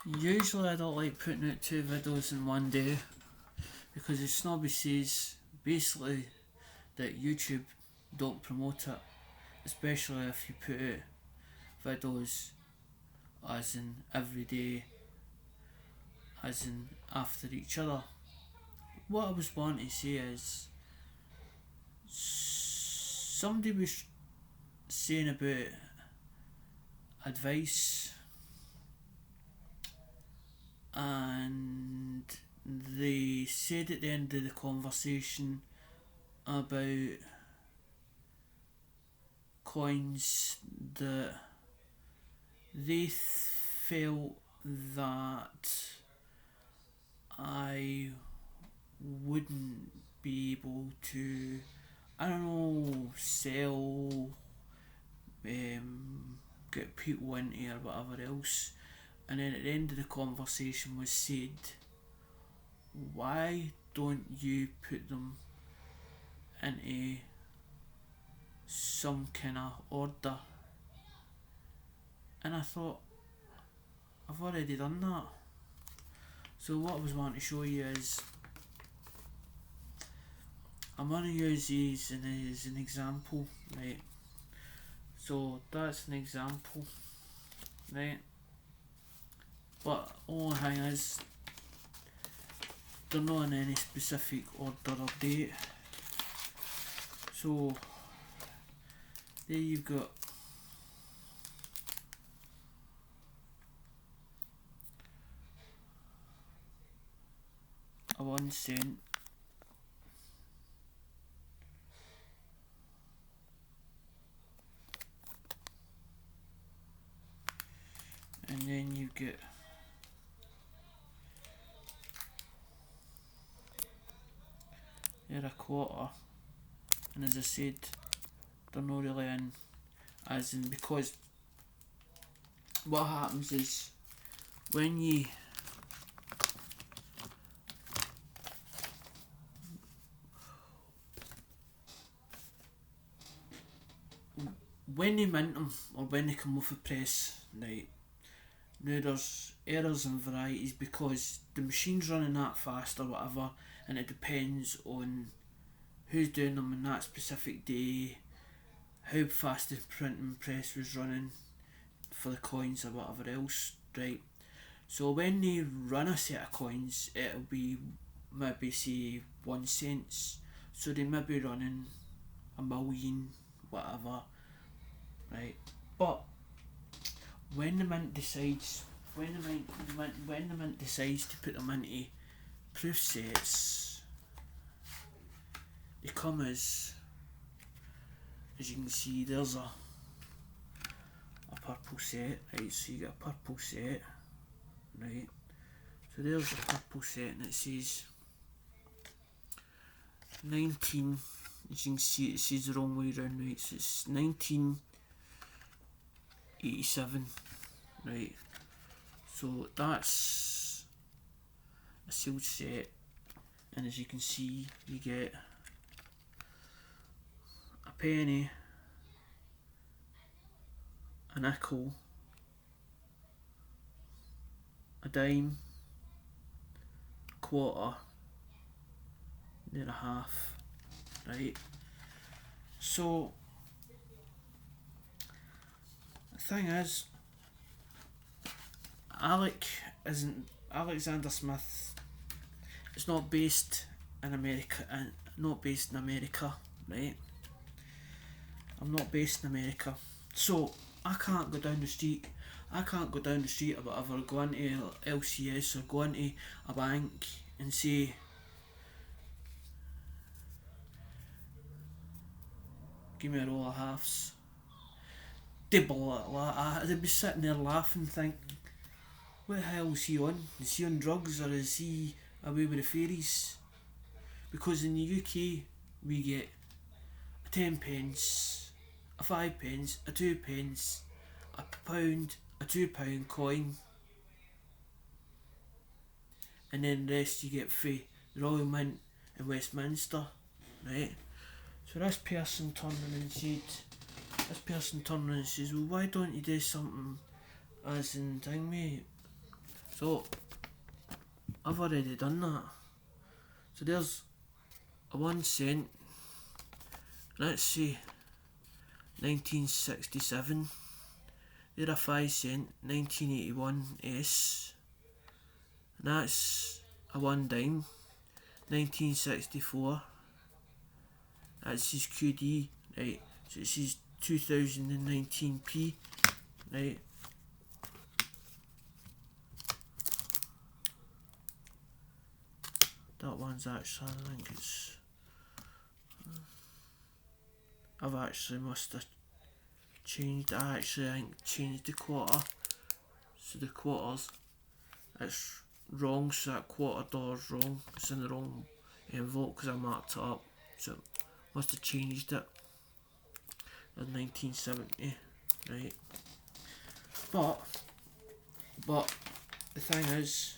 Usually I don't like putting out two videos in one day because as Snobby says, basically that YouTube don't promote it, especially if you put out videos as in every day, as in after each other. What I was wanting to say is somebody was saying about advice and they said at the end of the conversation about coins that they felt that I wouldn't be able to, I don't know, sell, get people into or whatever else. And then at the end of the conversation was said, why don't you put them into some kind of order? And I thought, I've already done that. So what I was wanting to show you is, I'm going to use these as an example, right? So that's an example, right? But only thing is, they're not in any specific order or date. So there you've got a 1 cent, and then you get a quarter, and as I said, they're not really in, as in, because what happens is when you mint them, or when they come off the press, right, now there's errors and varieties because the machine's running that fast or whatever, and it depends on who's doing them on that specific day, how fast the printing press was running for the coins or whatever else, right? So when they run a set of coins, it'll be maybe say 1 cents. So they may be running 1,000,000, whatever, right? But when the mint decides, when the mint decides to put them into proof sets, they come as you can see, there's a purple set, right? So you get a purple set, right? So there's a purple set, and it says 19. As you can see, it says the wrong way around, right? So it's 1987, right? So that's a sealed set, and as you can see, you get a penny, a nickel, a dime, quarter, then a half, right? So the thing is, Alexander Smith is not based in America, and not based in America, right? I'm not based in America, so I can't go down the street. I can't go down the street or whatever, go into LCS or go into a bank and say, give me a roll of halves. They'd be sitting there laughing, thinking, what the hell is he on? Is he on drugs, or is he away with the fairies? Because in the UK, we get a 10 pence, a 5 pence, a 2 pence, a pound, a £2 coin, and then the rest you get for the Royal Mint in Westminster, right? So this person turned around and says, well, why don't you do something as in thing, mate? So I've already done that. So there's a 1 cent, let's say 1967. There a 5 cent, 1981 S. And that's a 1 dime, 1964. That's his QD, right? So it's his 2019p, right? That one's actually, I think it's, I've actually must have changed, I think changed the quarter. So the quarters, it's wrong, so that $quarter wrong, it's in the wrong envelope because I marked it up, so must have changed it. In 1970, right? But the thing is,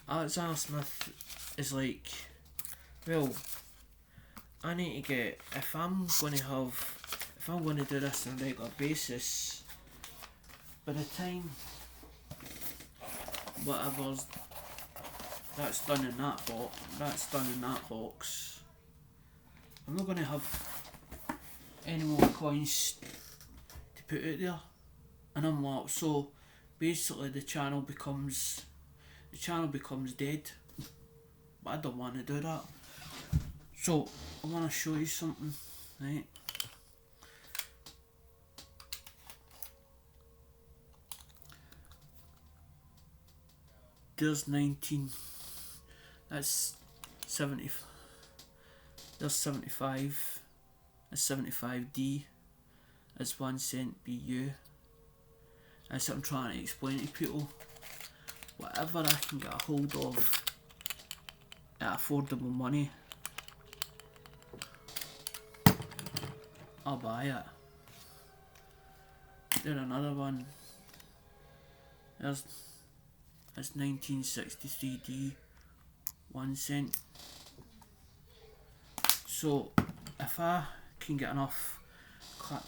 Alexander Smith is like, well, I need to get, if I'm going to do this on a regular basis, by the time whatever's that's done in that box, I'm not going to have any more coins to put out there, and I'm like, so basically the channel becomes dead, but I don't want to do that. So I want to show you something, right? There's 19, that's 70, there's 75, that's 75D, that's 1 cent BU. That's what I'm trying to explain to people. Whatever I can get a hold of at affordable money, I'll buy it. There's another one. That's 1963D, 1 cent. So if I can get enough,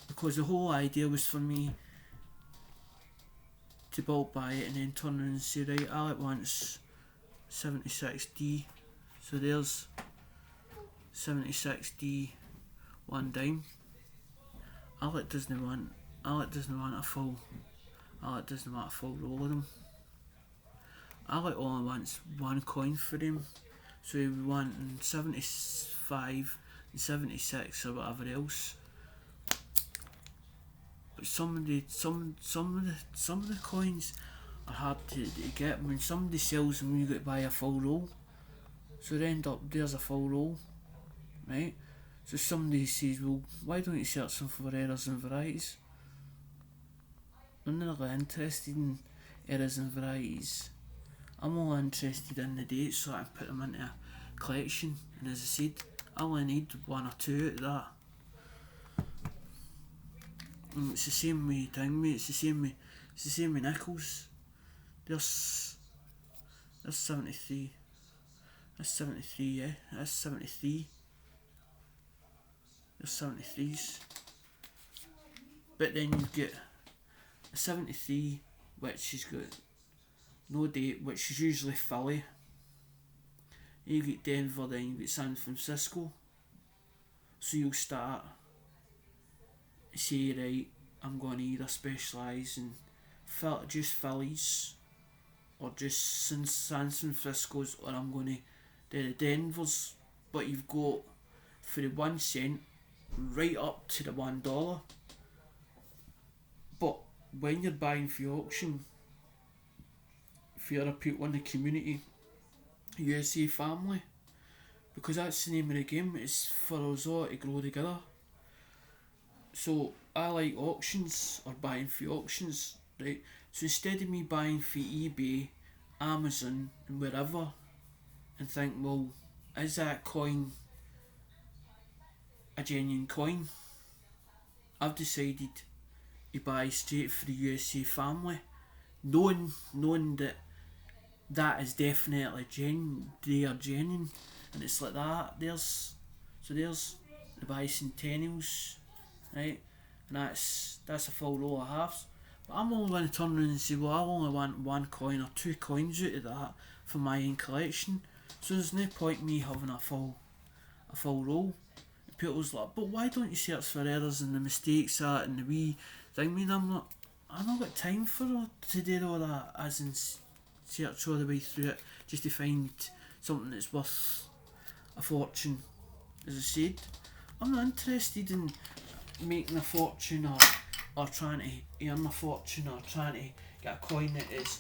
because the whole idea was for me to bulk buy it and then turn around and say, right, Alec wants 76D, so there's 76D 1 dime. Alec doesn't want a full roll of them. Alec only wants 1 coin for him, so he would want 75 and 76 or whatever else. But some of the coins are hard to get. When somebody sells them, you got to buy a full roll. So they end up, there's a full roll, right? So somebody says, well, why don't you search them for errors and varieties? I'm not really interested in errors and varieties. I'm only interested in the dates so I can put them into a collection. And as I said, I only need 1 or 2 out of that. And it's the same with mate. It's the same with nickels. There's 73. That's 73, yeah. That's 73. There's 73s. But then you get a 73 which has got no date, which is usually Philly. You get Denver, then you get San Francisco. So you'll start, say, right, I'm going to either specialise in just Phillies or just San Francisco's, or I'm going to do the Denvers. But you've got for the 1 cent right up to the $1. But when you're buying for the auction, for other people in the community, USA family, because that's the name of the game, it's for us all to grow together. So I like auctions or buying for auctions, right? So instead of me buying for eBay, Amazon and wherever, and think, well, is that coin a genuine coin? I've decided to buy straight for the USA family, knowing that is definitely they are genuine, and it's like that. There's the bicentennials, right, and that's a full row of halves. But I'm only going to turn around and say, well, I only want 1 coin or 2 coins out of that for my own collection. So there's no point me having a full roll. People's like, but why don't you search for errors and the mistakes that and the wee thing? I mean, I've not got time to do all that, as in search all the way through it just to find something that's worth a fortune. As I said, I'm not interested in making a fortune or trying to earn a fortune or trying to get a coin that's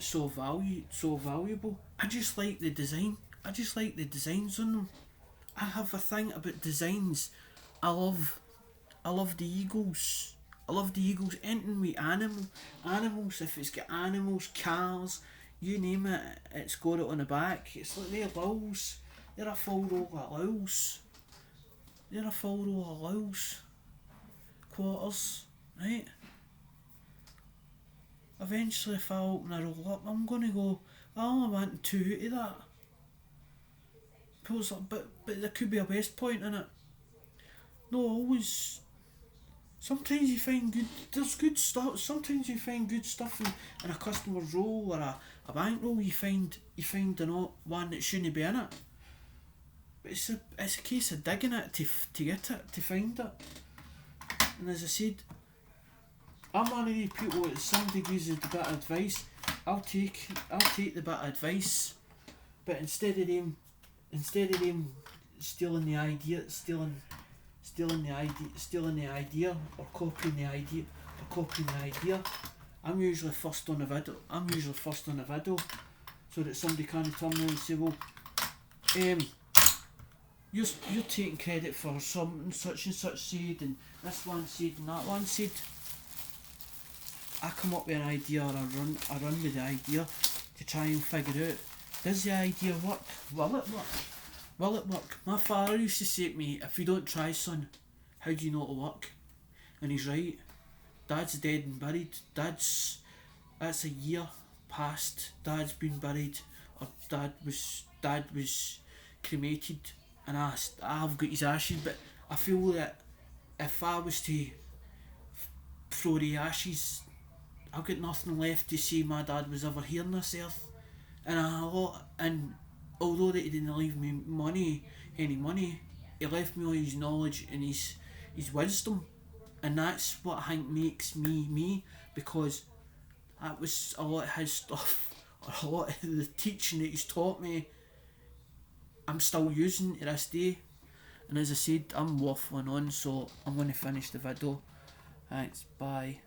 so valuable. I just like the design. I just like the designs on them. I have a thing about designs. I love the eagles. I love the eagles. Anything with animals. If it's got animals, cars, you name it, it's got it on the back. It's like they're lulls. They're a full row of lulls. They're a full row of lulls. Quarters, right? Eventually, if I open a roll up, I'm gonna go, I only want 2 out of that. People's like, but there could be a West Point in it. No, always. Sometimes you find there's good stuff. Sometimes you find good stuff in a customer's roll or a bank roll. You find one that shouldn't be in it. But it's a case of digging it to get it, to find it. And as I said, I'm one of these people that somebody gives us the bit of advice, I'll take the bit of advice, but instead of them stealing the idea or copying the idea, I'm usually first on the video, so that somebody can turn around and say, well, you're taking credit for something such and such said, and this one said, and that one said. I come up with an idea, or I run with the idea to try and figure out, does the idea work? Will it work? Will it work? My father used to say to me, if you don't try, son, how do you know it'll work? And he's right. Dad's dead and buried. That's a year past. Dad's been buried, or dad was cremated, and I've got his ashes. But I feel that if I was to throw the ashes, I've got nothing left to say my dad was ever here on this earth. And although that he didn't leave me any money, he left me all his knowledge and his wisdom, and that's what I think makes me me, because that was a lot of his stuff, or a lot of the teaching that he's taught me, I'm still using to this day. And as I said, I'm waffling on, so I'm going to finish the video. Thanks, bye.